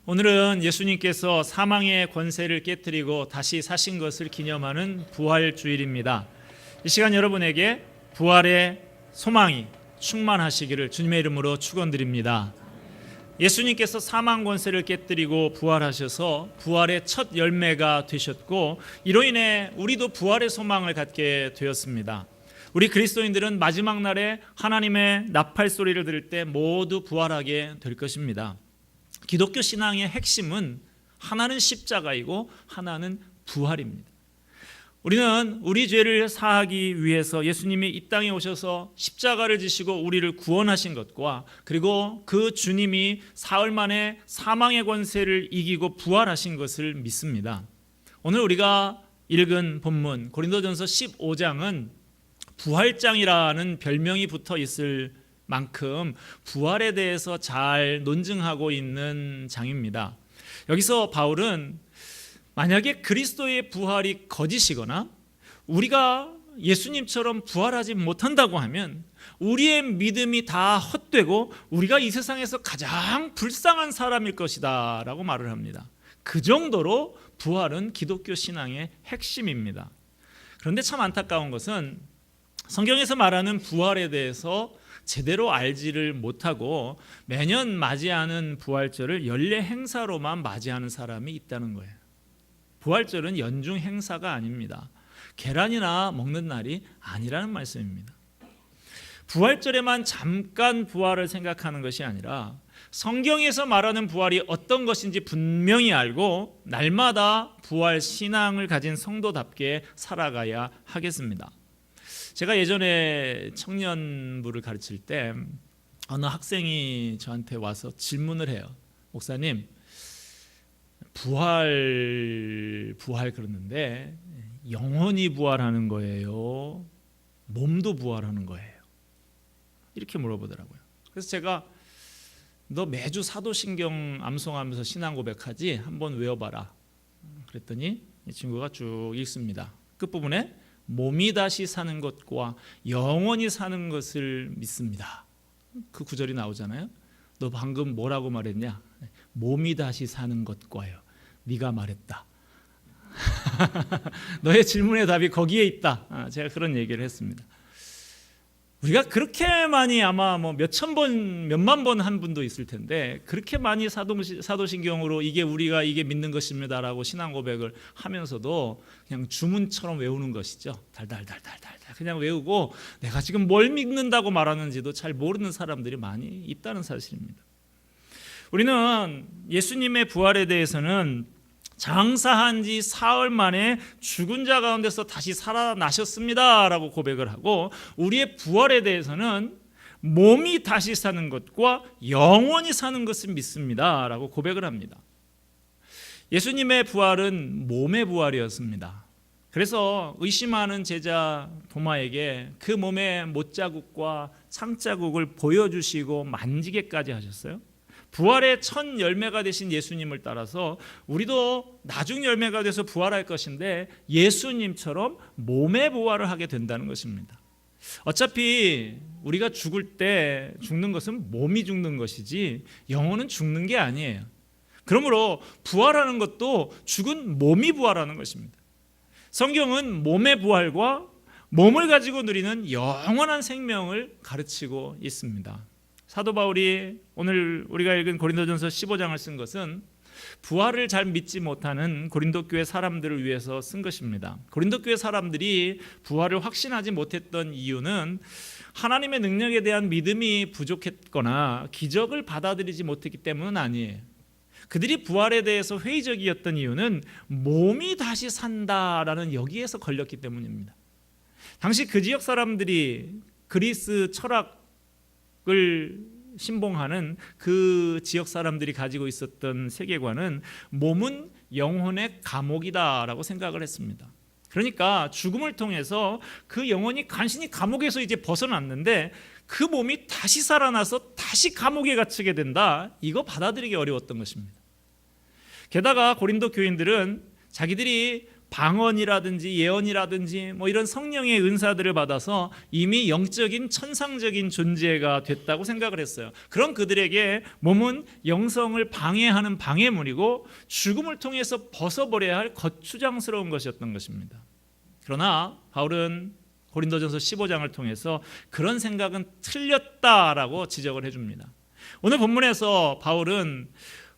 오늘은 예수님께서 사망의 권세를 깨뜨리고 다시 사신 것을 기념하는 부활주일입니다. 이 시간 여러분에게 부활의 소망이 충만하시기를 주님의 이름으로 축원드립니다. 예수님께서 사망 권세를 깨뜨리고 부활하셔서 부활의 첫 열매가 되셨고, 이로 인해 우리도 부활의 소망을 갖게 되었습니다. 우리 그리스도인들은 마지막 날에 하나님의 나팔 소리를 들을 때 모두 부활하게 될 것입니다. 기독교 신앙의 핵심은 하나는 십자가이고 하나는 부활입니다. 우리는 우리 죄를 사하기 위해서 예수님이 이 땅에 오셔서 십자가를 지시고 우리를 구원하신 것과, 그리고 그 주님이 사흘 만에 사망의 권세를 이기고 부활하신 것을 믿습니다. 오늘 우리가 읽은 본문 고린도전서 15장은 부활장이라는 별명이 붙어 있을 만큼 부활에 대해서 잘 논증하고 있는 장입니다. 여기서 바울은 만약에 그리스도의 부활이 거짓이거나 우리가 예수님처럼 부활하지 못한다고 하면 우리의 믿음이 다 헛되고 우리가 이 세상에서 가장 불쌍한 사람일 것이다 라고 말을 합니다. 그 정도로 부활은 기독교 신앙의 핵심입니다. 그런데 참 안타까운 것은 성경에서 말하는 부활에 대해서 제대로 알지를 못하고 매년 맞이하는 부활절을 연례 행사로만 맞이하는 사람이 있다는 거예요. 부활절은 연중 행사가 아닙니다. 계란이나 먹는 날이 아니라는 말씀입니다. 부활절에만 잠깐 부활을 생각하는 것이 아니라 성경에서 말하는 부활이 어떤 것인지 분명히 알고 날마다 부활 신앙을 가진 성도답게 살아가야 하겠습니다. 제가 예전에 청년부를 가르칠 때 어느 학생이 저한테 와서 질문을 해요. 목사님, 부활 그러는데 영혼이 부활하는 거예요? 몸도 부활하는 거예요? 이렇게 물어보더라고요. 그래서 제가 너 매주 사도신경 암송하면서 신앙 고백하지? 한번 외워봐라. 그랬더니 이 친구가 쭉 읽습니다. 끝부분에 몸이 다시 사는 것과 영원히 사는 것을 믿습니다. 그 구절이 나오잖아요. 너 방금 뭐라고 말했냐? 몸이 다시 사는 것과요. 네가 말했다. 너의 질문의 답이 거기에 있다. 제가 그런 얘기를 했습니다. 우리가 그렇게 많이 아마 몇천 번, 몇만 번 한 분도 있을 텐데 그렇게 많이 사도신경으로 우리가 이게 믿는 것입니다라고 신앙 고백을 하면서도 그냥 주문처럼 외우는 것이죠. 달달달달달 그냥 외우고 내가 지금 뭘 믿는다고 말하는지도 잘 모르는 사람들이 많이 있다는 사실입니다. 우리는 예수님의 부활에 대해서는 장사한 지 사흘 만에 죽은 자 가운데서 다시 살아나셨습니다 라고 고백을 하고, 우리의 부활에 대해서는 몸이 다시 사는 것과 영원히 사는 것을 믿습니다 라고 고백을 합니다. 예수님의 부활은 몸의 부활이었습니다. 그래서 의심하는 제자 도마에게 그 몸의 못자국과 창자국을 보여주시고 만지게까지 하셨어요. 부활의 첫 열매가 되신 예수님을 따라서 우리도 나중 열매가 돼서 부활할 것인데 예수님처럼 몸의 부활을 하게 된다는 것입니다. 어차피 우리가 죽을 때 죽는 것은 몸이 죽는 것이지 영혼은 죽는 게 아니에요. 그러므로 부활하는 것도 죽은 몸이 부활하는 것입니다. 성경은 몸의 부활과 몸을 가지고 누리는 영원한 생명을 가르치고 있습니다. 사도 바울이 오늘 우리가 읽은 고린도전서 15장을 쓴 것은 부활을 잘 믿지 못하는 고린도 교회 사람들을 위해서 쓴 것입니다. 고린도 교회 사람들이 부활을 확신하지 못했던 이유는 하나님의 능력에 대한 믿음이 부족했거나 기적을 받아들이지 못했기 때문은 아니에요. 그들이 부활에 대해서 회의적이었던 이유는 몸이 다시 산다라는 여기에서 걸렸기 때문입니다. 당시 그 지역 사람들이 그리스 철학을 신봉하는 그 지역 사람들이 가지고 있었던 세계관은 몸은 영혼의 감옥이다라고 생각을 했습니다. 그러니까 죽음을 통해서 그 영혼이 간신히 감옥에서 이제 벗어났는데 그 몸이 다시 살아나서 다시 감옥에 갇히게 된다, 이거 받아들이기 어려웠던 것입니다. 게다가 고린도 교인들은 자기들이 방언이라든지 예언이라든지 뭐 이런 성령의 은사들을 받아서 이미 영적인 천상적인 존재가 됐다고 생각을 했어요. 그런 그들에게 몸은 영성을 방해하는 방해물이고 죽음을 통해서 벗어버려야 할 거추장스러운 것이었던 것입니다. 그러나 바울은 고린도전서 15장을 통해서 그런 생각은 틀렸다라고 지적을 해줍니다. 오늘 본문에서 바울은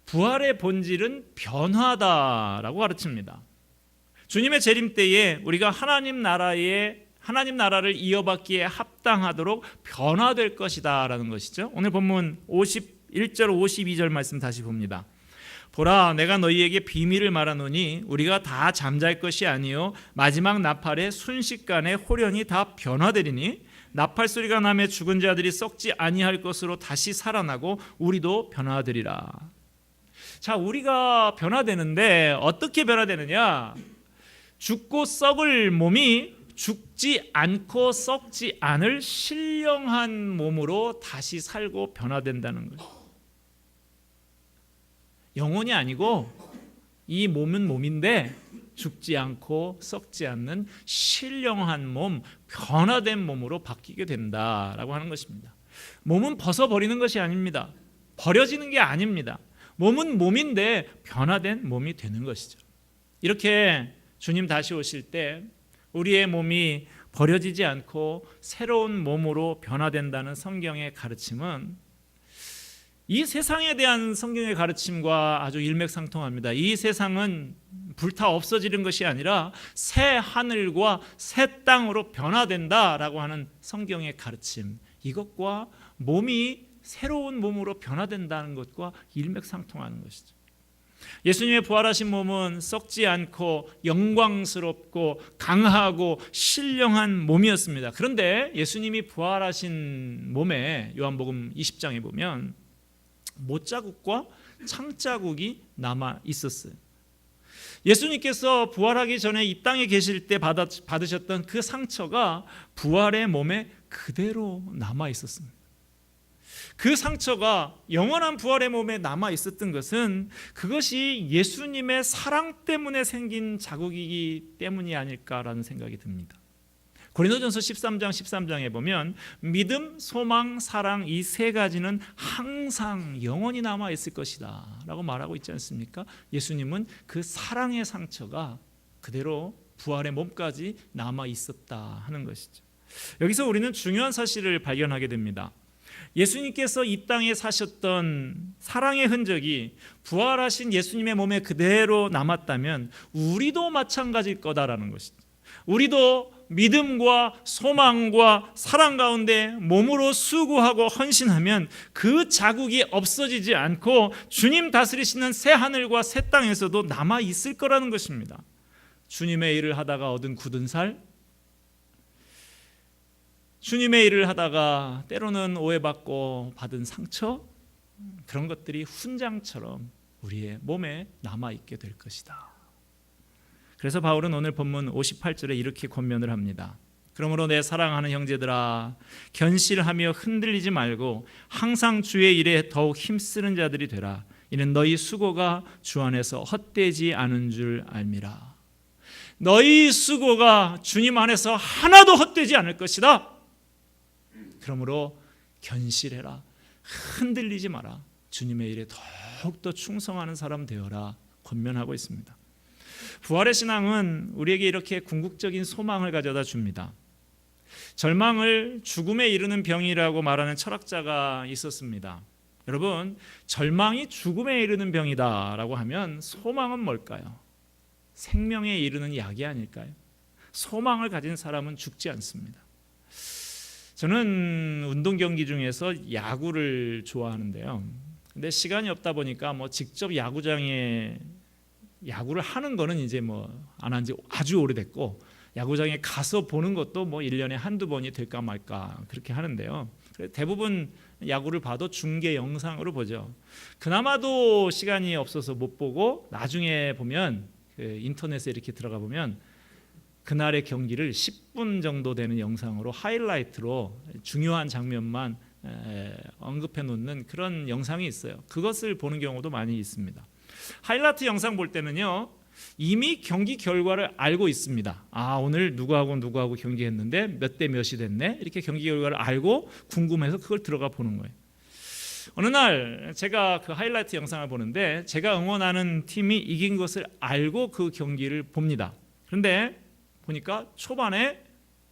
부활의 본질은 변화다라고 가르칩니다. 주님의 재림 때에 우리가 하나님 나라를 이어받기에 합당하도록 변화될 것이다라는 것이죠. 오늘 본문 51절 52절 말씀 다시 봅니다. 보라, 내가 너희에게 비밀을 말하노니 우리가 다 잠잘 것이 아니요 마지막 나팔의 순식간에 홀연히 다 변화되리니 나팔 소리가 나매 죽은 자들이 썩지 아니할 것으로 다시 살아나고 우리도 변화되리라. 자, 우리가 변화되는데 어떻게 변화되느냐? 죽고 썩을 몸이 죽지 않고 썩지 않을 신령한 몸으로 다시 살고 변화된다는 거예요. 영혼이 아니고 이 몸은 몸인데 죽지 않고 썩지 않는 신령한 몸, 변화된 몸으로 바뀌게 된다라고 하는 것입니다. 몸은 벗어버리는 것이 아닙니다. 버려지는 게 아닙니다. 몸은 몸인데 변화된 몸이 되는 것이죠. 이렇게 주님 다시 오실 때 우리의 몸이 버려지지 않고 새로운 몸으로 변화된다는 성경의 가르침은 이 세상에 대한 성경의 가르침과 아주 일맥상통합니다. 이 세상은 불타 없어지는 것이 아니라 새 하늘과 새 땅으로 변화된다라고 하는 성경의 가르침, 이것과 몸이 새로운 몸으로 변화된다는 것과 일맥상통하는 것이죠. 예수님의 부활하신 몸은 썩지 않고 영광스럽고 강하고 신령한 몸이었습니다. 그런데 예수님이 부활하신 몸에 요한복음 20장에 보면 못자국과 창자국이 남아 있었어요. 예수님께서 부활하기 전에 이 땅에 계실 때 받으셨던 그 상처가 부활의 몸에 그대로 남아 있었습니다. 그 상처가 영원한 부활의 몸에 남아 있었던 것은 그것이 예수님의 사랑 때문에 생긴 자국이기 때문이 아닐까라는 생각이 듭니다. 고린도전서 13장에 보면 믿음, 소망, 사랑 이 세 가지는 항상 영원히 남아 있을 것이다 라고 말하고 있지 않습니까? 예수님은 그 사랑의 상처가 그대로 부활의 몸까지 남아 있었다 하는 것이죠. 여기서 우리는 중요한 사실을 발견하게 됩니다. 예수님께서 이 땅에 사셨던 사랑의 흔적이 부활하신 예수님의 몸에 그대로 남았다면 우리도 마찬가지일 거다라는 것이죠. 우리도 믿음과 소망과 사랑 가운데 몸으로 수고하고 헌신하면 그 자국이 없어지지 않고 주님 다스리시는 새 하늘과 새 땅에서도 남아 있을 거라는 것입니다. 주님의 일을 하다가 얻은 굳은 살, 주님의 일을 하다가 때로는 오해받고 받은 상처, 그런 것들이 훈장처럼 우리의 몸에 남아있게 될 것이다. 그래서 바울은 오늘 본문 58절에 이렇게 권면을 합니다. 그러므로 내 사랑하는 형제들아, 견실하며 흔들리지 말고 항상 주의 일에 더욱 힘쓰는 자들이 되라. 이는 너희 수고가 주 안에서 헛되지 않은 줄 알미라. 너희 수고가 주님 안에서 하나도 헛되지 않을 것이다. 그러므로 견실해라. 흔들리지 마라. 주님의 일에 더욱더 충성하는 사람 되어라. 권면하고 있습니다. 부활의 신앙은 우리에게 이렇게 궁극적인 소망을 가져다 줍니다. 절망을 죽음에 이르는 병이라고 말하는 철학자가 있었습니다. 여러분, 절망이 죽음에 이르는 병이다라고 하면 소망은 뭘까요? 생명에 이르는 약이 아닐까요? 소망을 가진 사람은 죽지 않습니다. 저는 운동 경기 중에서 야구를 좋아하는데요. 근데 시간이 없다 보니까 직접 야구장에 야구를 하는 거는 이제 안 한 지 아주 오래됐고, 야구장에 가서 보는 것도 1년에 한두 번이 될까 말까 그렇게 하는데요. 대부분 야구를 봐도 중계 영상으로 보죠. 그나마도 시간이 없어서 못 보고 나중에 보면 인터넷에 이렇게 들어가 보면 그날의 경기를 10분 정도 되는 영상으로 하이라이트로 중요한 장면만 언급해 놓는 그런 영상이 있어요. 그것을 보는 경우도 많이 있습니다. 하이라이트 영상 볼 때는요, 이미 경기 결과를 알고 있습니다. 오늘 누구하고 경기했는데 몇 대 몇이 됐네. 이렇게 경기 결과를 알고 궁금해서 그걸 들어가 보는 거예요. 어느 날 제가 그 하이라이트 영상을 보는데 제가 응원하는 팀이 이긴 것을 알고 그 경기를 봅니다. 그런데 보니까 초반에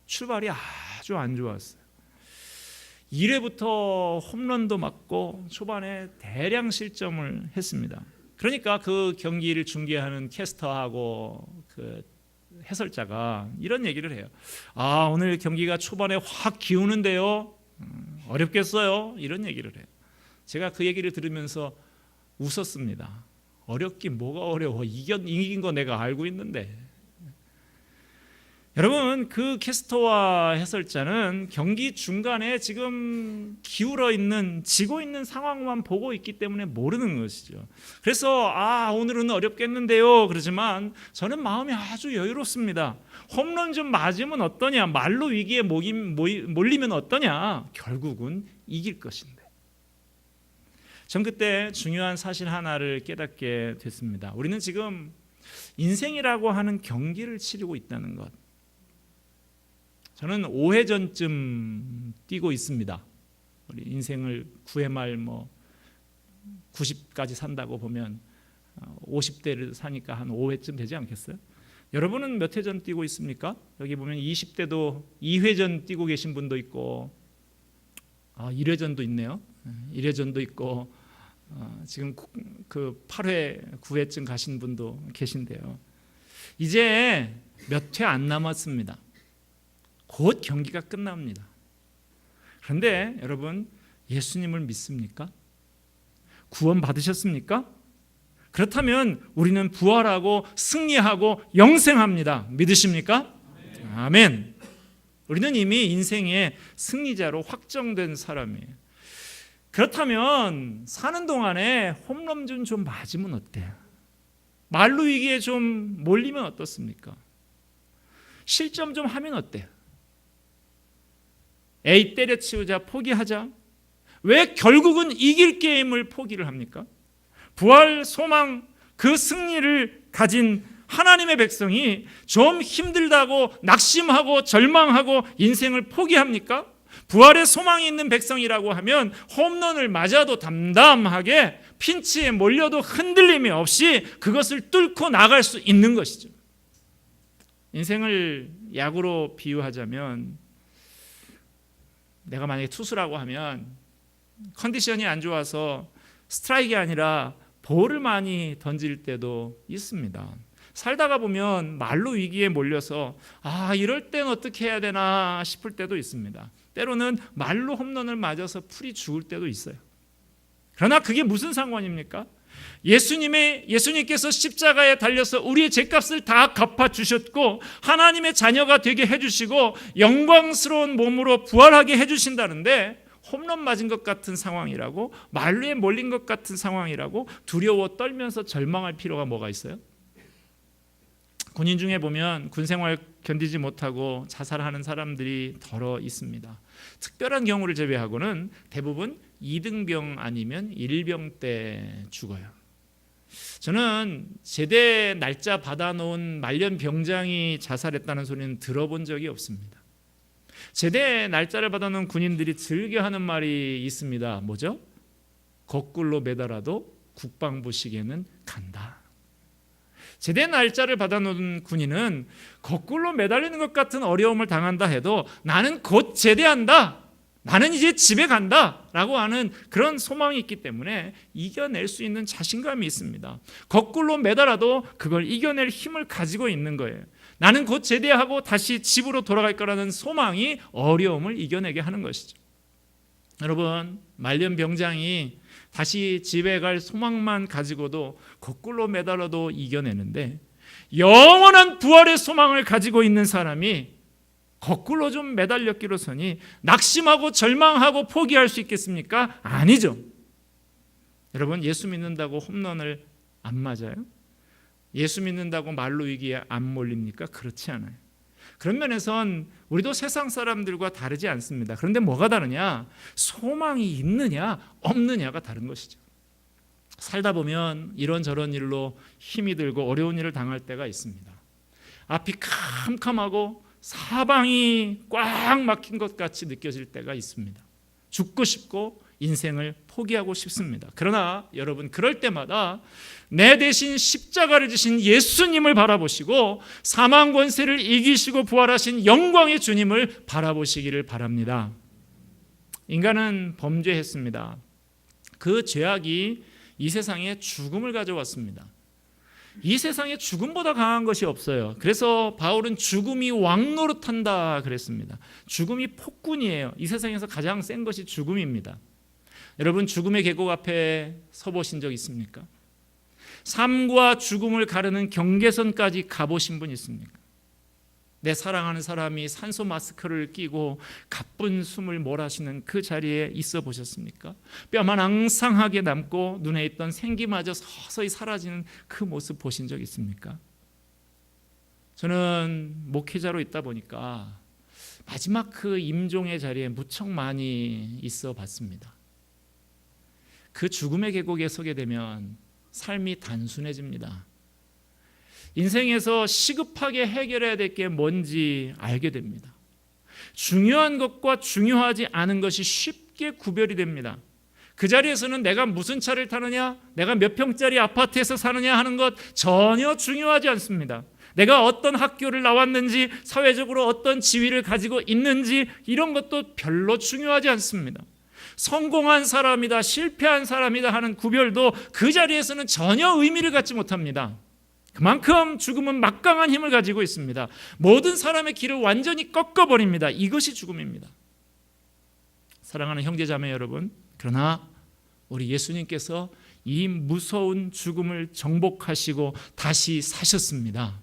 출발이 아주 안 좋았어요. 1회부터 홈런도 맞고 초반에 대량 실점을 했습니다. 그러니까 그 경기를 중계하는 캐스터하고 그 해설자가 이런 얘기를 해요. 오늘 경기가 초반에 확 기우는데요. 어렵겠어요. 이런 얘기를 해요. 제가 그 얘기를 들으면서 웃었습니다. 어렵긴 뭐가 어려워. 이긴 거 내가 알고 있는데. 여러분, 그 캐스터와 해설자는 경기 중간에 지금 기울어 있는, 지고 있는 상황만 보고 있기 때문에 모르는 것이죠. 그래서 오늘은 어렵겠는데요. 그러지만 저는 마음이 아주 여유롭습니다. 홈런 좀 맞으면 어떠냐, 말로 위기에 몰리면 어떠냐, 결국은 이길 것인데. 전 그때 중요한 사실 하나를 깨닫게 됐습니다. 우리는 지금 인생이라고 하는 경기를 치르고 있다는 것. 저는 5회전쯤 뛰고 있습니다. 우리 인생을 9회 말 90까지 산다고 보면 50대를 사니까 한 5회쯤 되지 않겠어요? 여러분은 몇 회전 뛰고 있습니까? 여기 보면 20대도 2회전 뛰고 계신 분도 있고 1회전도 있네요. 1회전도 있고 지금 그 8회, 9회쯤 가신 분도 계신데요. 이제 몇 회 안 남았습니다. 곧 경기가 끝납니다. 그런데 여러분, 예수님을 믿습니까? 구원 받으셨습니까? 그렇다면 우리는 부활하고 승리하고 영생합니다. 믿으십니까? 아멘. 우리는 이미 인생의 승리자로 확정된 사람이에요. 그렇다면 사는 동안에 홈런 좀 맞으면 어때요? 말로 위기에 좀 몰리면 어떻습니까? 실점 좀 하면 어때요? 에이, 때려치우자, 포기하자. 왜 결국은 이길 게임을 포기를 합니까? 부활, 소망, 그 승리를 가진 하나님의 백성이 좀 힘들다고 낙심하고 절망하고 인생을 포기합니까? 부활의 소망이 있는 백성이라고 하면 홈런을 맞아도 담담하게, 핀치에 몰려도 흔들림이 없이 그것을 뚫고 나갈 수 있는 것이죠. 인생을 야구로 비유하자면, 내가 만약에 투수라고 하면 컨디션이 안 좋아서 스트라이크가 아니라 볼을 많이 던질 때도 있습니다. 살다가 보면 말로 위기에 몰려서 이럴 땐 어떻게 해야 되나 싶을 때도 있습니다. 때로는 말로 홈런을 맞아서 풀이 죽을 때도 있어요. 그러나 그게 무슨 상관입니까? 예수님께서 십자가에 달려서 우리의 죄값을 다 갚아주셨고 하나님의 자녀가 되게 해주시고 영광스러운 몸으로 부활하게 해주신다는데, 홈런 맞은 것 같은 상황이라고, 말로에 몰린 것 같은 상황이라고 두려워 떨면서 절망할 필요가 뭐가 있어요? 군인 중에 보면 군생활 견디지 못하고 자살하는 사람들이 더러 있습니다. 특별한 경우를 제외하고는 대부분 2등병 아니면 1병 때 죽어요. 저는 제대 날짜 받아놓은 말년 병장이 자살했다는 소리는 들어본 적이 없습니다. 제대 날짜를 받아놓은 군인들이 즐겨하는 말이 있습니다. 뭐죠? 거꾸로 매달아도 국방부식에는 간다. 제대 날짜를 받아놓은 군인은 거꾸로 매달리는 것 같은 어려움을 당한다 해도 나는 곧 제대한다, 나는 이제 집에 간다 라고 하는 그런 소망이 있기 때문에 이겨낼 수 있는 자신감이 있습니다. 거꾸로 매달아도 그걸 이겨낼 힘을 가지고 있는 거예요. 나는 곧 제대하고 다시 집으로 돌아갈 거라는 소망이 어려움을 이겨내게 하는 것이죠. 여러분, 말년 병장이 다시 집에 갈 소망만 가지고도 거꾸로 매달아도 이겨내는데, 영원한 부활의 소망을 가지고 있는 사람이 거꾸로 좀 매달렸기로서니 낙심하고 절망하고 포기할 수 있겠습니까? 아니죠. 여러분, 예수 믿는다고 홈런을 안 맞아요? 예수 믿는다고 말로 위기에 안 몰립니까? 그렇지 않아요. 그런 면에선 우리도 세상 사람들과 다르지 않습니다. 그런데 뭐가 다르냐? 소망이 있느냐 없느냐가 다른 것이죠. 살다 보면 이런저런 일로 힘이 들고 어려운 일을 당할 때가 있습니다. 앞이 캄캄하고 사방이 꽉 막힌 것 같이 느껴질 때가 있습니다. 죽고 싶고 인생을 포기하고 싶습니다. 그러나 여러분, 그럴 때마다 내 대신 십자가를 지신 예수님을 바라보시고 사망 권세를 이기시고 부활하신 영광의 주님을 바라보시기를 바랍니다. 인간은 범죄했습니다. 그 죄악이 이 세상에 죽음을 가져왔습니다. 이 세상에 죽음보다 강한 것이 없어요. 그래서 바울은 죽음이 왕노릇한다 그랬습니다. 죽음이 폭군이에요. 이 세상에서 가장 센 것이 죽음입니다. 여러분, 죽음의 계곡 앞에 서보신 적 있습니까? 삶과 죽음을 가르는 경계선까지 가보신 분 있습니까? 내 사랑하는 사람이 산소 마스크를 끼고 가쁜 숨을 몰아쉬는 그 자리에 있어 보셨습니까? 뼈만 앙상하게 남고 눈에 있던 생기마저 서서히 사라지는 그 모습 보신 적 있습니까? 저는 목회자로 있다 보니까 마지막 그 임종의 자리에 무척 많이 있어 봤습니다. 그 죽음의 계곡에 서게 되면 삶이 단순해집니다. 인생에서 시급하게 해결해야 될 게 뭔지 알게 됩니다. 중요한 것과 중요하지 않은 것이 쉽게 구별이 됩니다. 그 자리에서는 내가 무슨 차를 타느냐, 내가 몇 평짜리 아파트에서 사느냐 하는 것 전혀 중요하지 않습니다. 내가 어떤 학교를 나왔는지, 사회적으로 어떤 지위를 가지고 있는지 이런 것도 별로 중요하지 않습니다. 성공한 사람이다, 실패한 사람이다 하는 구별도 그 자리에서는 전혀 의미를 갖지 못합니다. 그만큼 죽음은 막강한 힘을 가지고 있습니다. 모든 사람의 길을 완전히 꺾어버립니다. 이것이 죽음입니다. 사랑하는 형제자매 여러분, 그러나 우리 예수님께서 이 무서운 죽음을 정복하시고 다시 사셨습니다.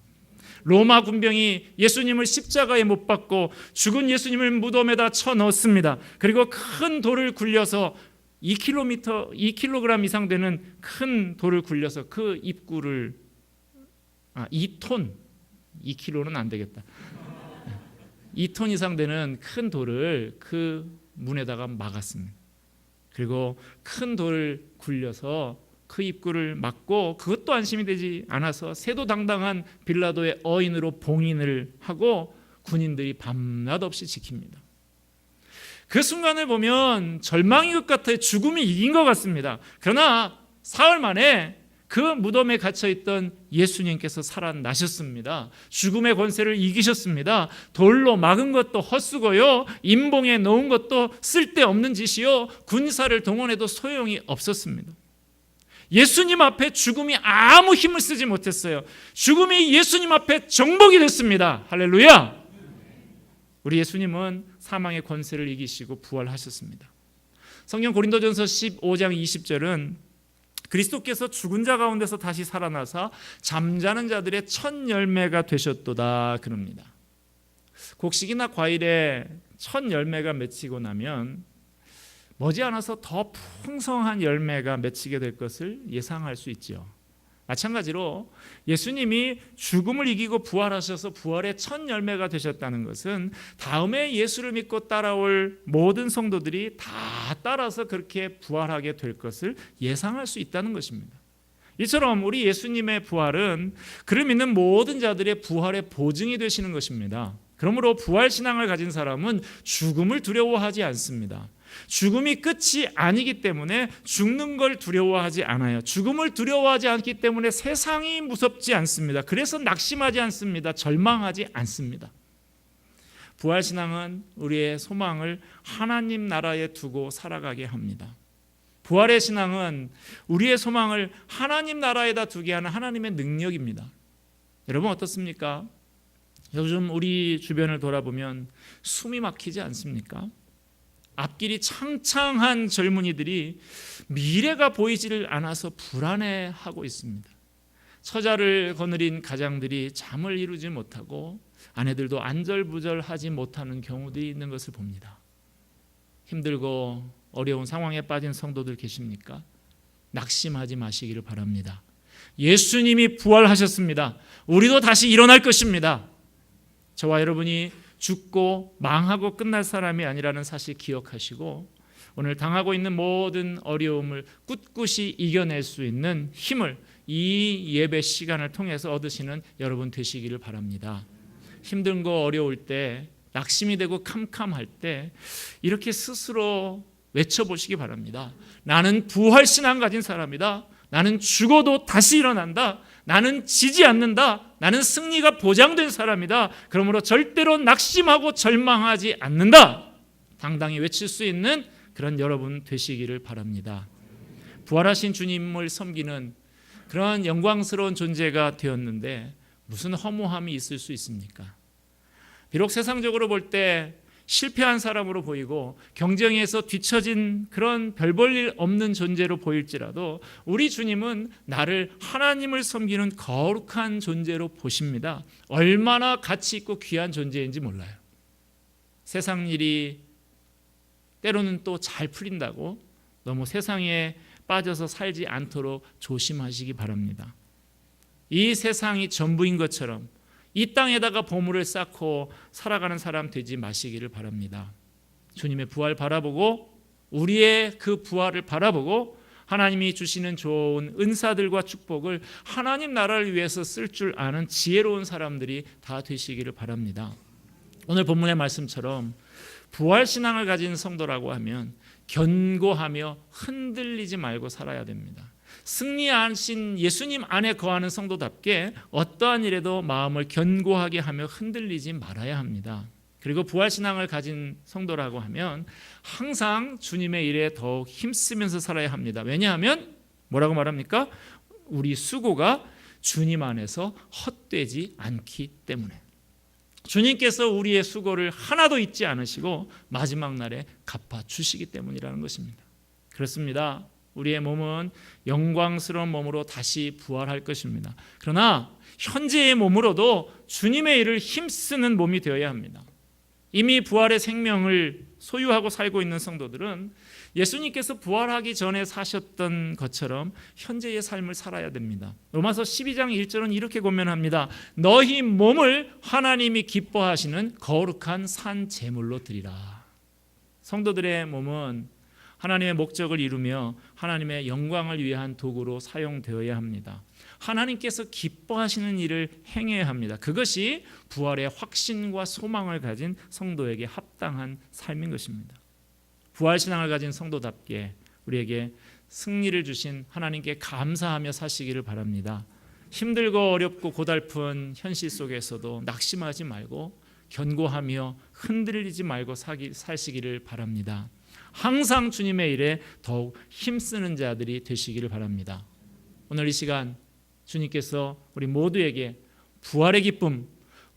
로마 군병이 예수님을 십자가에 못 박고 죽은 예수님을 무덤에다 쳐넣었습니다. 그리고 큰 돌을 굴려서 2kg 이상 되는 큰 돌을 굴려서 그 입구를 2톤, 2kg는 안 되겠다. 2톤 이상 되는 큰 돌을 그 문에다가 막았습니다. 그리고 큰 돌을 굴려서 그 입구를 막고, 그것도 안심이 되지 않아서 세도당당한 빌라도의 어인으로 봉인을 하고 군인들이 밤낮 없이 지킵니다. 그 순간을 보면 절망인 것 같아요. 죽음이 이긴 것 같습니다. 그러나 사흘 만에 그 무덤에 gat혀있던 예수님께서 살아나셨습니다. 죽음의 권세를 이기셨습니다. 돌로 막은 것도 헛수고요, 임봉에 놓은 것도 쓸데없는 짓이요, 군사를 동원해도 소용이 없었습니다. 예수님 앞에 죽음이 아무 힘을 쓰지 못했어요. 죽음이 예수님 앞에 정복이 됐습니다. 할렐루야. 우리 예수님은 사망의 권세를 이기시고 부활하셨습니다. 성경 고린도전서 15장 20절은 그리스도께서 죽은 자 가운데서 다시 살아나사 잠자는 자들의 첫 열매가 되셨도다 그럽니다. 곡식이나 과일에 첫 열매가 맺히고 나면 머지않아서 더 풍성한 열매가 맺히게 될 것을 예상할 수 있죠. 마찬가지로 예수님이 죽음을 이기고 부활하셔서 부활의 첫 열매가 되셨다는 것은 다음에 예수를 믿고 따라올 모든 성도들이 다 따라서 그렇게 부활하게 될 것을 예상할 수 있다는 것입니다. 이처럼 우리 예수님의 부활은 그를 믿는 모든 자들의 부활의 보증이 되시는 것입니다. 그러므로 부활신앙을 가진 사람은 죽음을 두려워하지 않습니다. 죽음이 끝이 아니기 때문에 죽는 걸 두려워하지 않아요. 죽음을 두려워하지 않기 때문에 세상이 무섭지 않습니다. 그래서 낙심하지 않습니다. 절망하지 않습니다. 부활신앙은 우리의 소망을 하나님 나라에 두고 살아가게 합니다. 부활의 신앙은 우리의 소망을 하나님 나라에다 두게 하는 하나님의 능력입니다. 여러분 어떻습니까? 요즘 우리 주변을 돌아보면 숨이 막히지 않습니까? 앞길이 창창한 젊은이들이 미래가 보이지를 않아서 불안해하고 있습니다. 처자를 거느린 가장들이 잠을 이루지 못하고 아내들도 안절부절하지 못하는 경우들이 있는 것을 봅니다. 힘들고 어려운 상황에 빠진 성도들 계십니까? 낙심하지 마시기를 바랍니다. 예수님이 부활하셨습니다. 우리도 다시 일어날 것입니다. 저와 여러분이 죽고 망하고 끝날 사람이 아니라는 사실 기억하시고 오늘 당하고 있는 모든 어려움을 꿋꿋이 이겨낼 수 있는 힘을 이 예배 시간을 통해서 얻으시는 여러분 되시기를 바랍니다. 힘든 거 어려울 때, 낙심이 되고 캄캄할 때 이렇게 스스로 외쳐보시기 바랍니다. 나는 부활신앙 가진 사람이다. 나는 죽어도 다시 일어난다. 나는 지지 않는다. 나는 승리가 보장된 사람이다. 그러므로 절대로 낙심하고 절망하지 않는다. 당당히 외칠 수 있는 그런 여러분 되시기를 바랍니다. 부활하신 주님을 섬기는 그런 영광스러운 존재가 되었는데 무슨 허무함이 있을 수 있습니까? 비록 세상적으로 볼 때 실패한 사람으로 보이고 경쟁에서 뒤처진 그런 별 볼 일 없는 존재로 보일지라도 우리 주님은 나를 하나님을 섬기는 거룩한 존재로 보십니다. 얼마나 가치 있고 귀한 존재인지 몰라요. 세상 일이 때로는 또 잘 풀린다고 너무 세상에 빠져서 살지 않도록 조심하시기 바랍니다. 이 세상이 전부인 것처럼 이 땅에다가 보물을 쌓고 살아가는 사람 되지 마시기를 바랍니다. 주님의 부활 바라보고 우리의 그 부활을 바라보고 하나님이 주시는 좋은 은사들과 축복을 하나님 나라를 위해서 쓸 줄 아는 지혜로운 사람들이 다 되시기를 바랍니다. 오늘 본문의 말씀처럼 부활신앙을 가진 성도라고 하면 견고하며 흔들리지 말고 살아야 됩니다. 승리하신 예수님 안에 거하는 성도답게 어떠한 일에도 마음을 견고하게 하며 흔들리지 말아야 합니다. 그리고 부활신앙을 가진 성도라고 하면 항상 주님의 일에 더욱 힘쓰면서 살아야 합니다. 왜냐하면 뭐라고 말합니까? 우리 수고가 주님 안에서 헛되지 않기 때문에. 주님께서 우리의 수고를 하나도 잊지 않으시고 마지막 날에 갚아주시기 때문이라는 것입니다. 그렇습니다. 우리의 몸은 영광스러운 몸으로 다시 부활할 것입니다. 그러나 현재의 몸으로도 주님의 일을 힘쓰는 몸이 되어야 합니다. 이미 부활의 생명을 소유하고 살고 있는 성도들은 예수님께서 부활하기 전에 사셨던 것처럼 현재의 삶을 살아야 됩니다. 로마서 12장 1절은 이렇게 고면합니다. 너희 몸을 하나님이 기뻐하시는 거룩한 산 제물로 드리라. 성도들의 몸은 하나님의 목적을 이루며 하나님의 영광을 위한 도구로 사용되어야 합니다. 하나님께서 기뻐하시는 일을 행해야 합니다. 그것이 부활의 확신과 소망을 가진 성도에게 합당한 삶인 것입니다. 부활신앙을 가진 성도답게 우리에게 승리를 주신 하나님께 감사하며 사시기를 바랍니다. 힘들고 어렵고 고달픈 현실 속에서도 낙심하지 말고 견고하며 흔들리지 말고 사시기를 바랍니다. 항상 주님의 일에 더욱 힘쓰는 자들이 되시기를 바랍니다. 오늘 이 시간 주님께서 우리 모두에게 부활의 기쁨,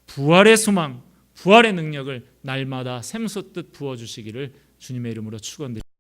부활의 소망, 부활의 능력을 날마다 샘솟듯 부어주시기를 주님의 이름으로 축원드립니다.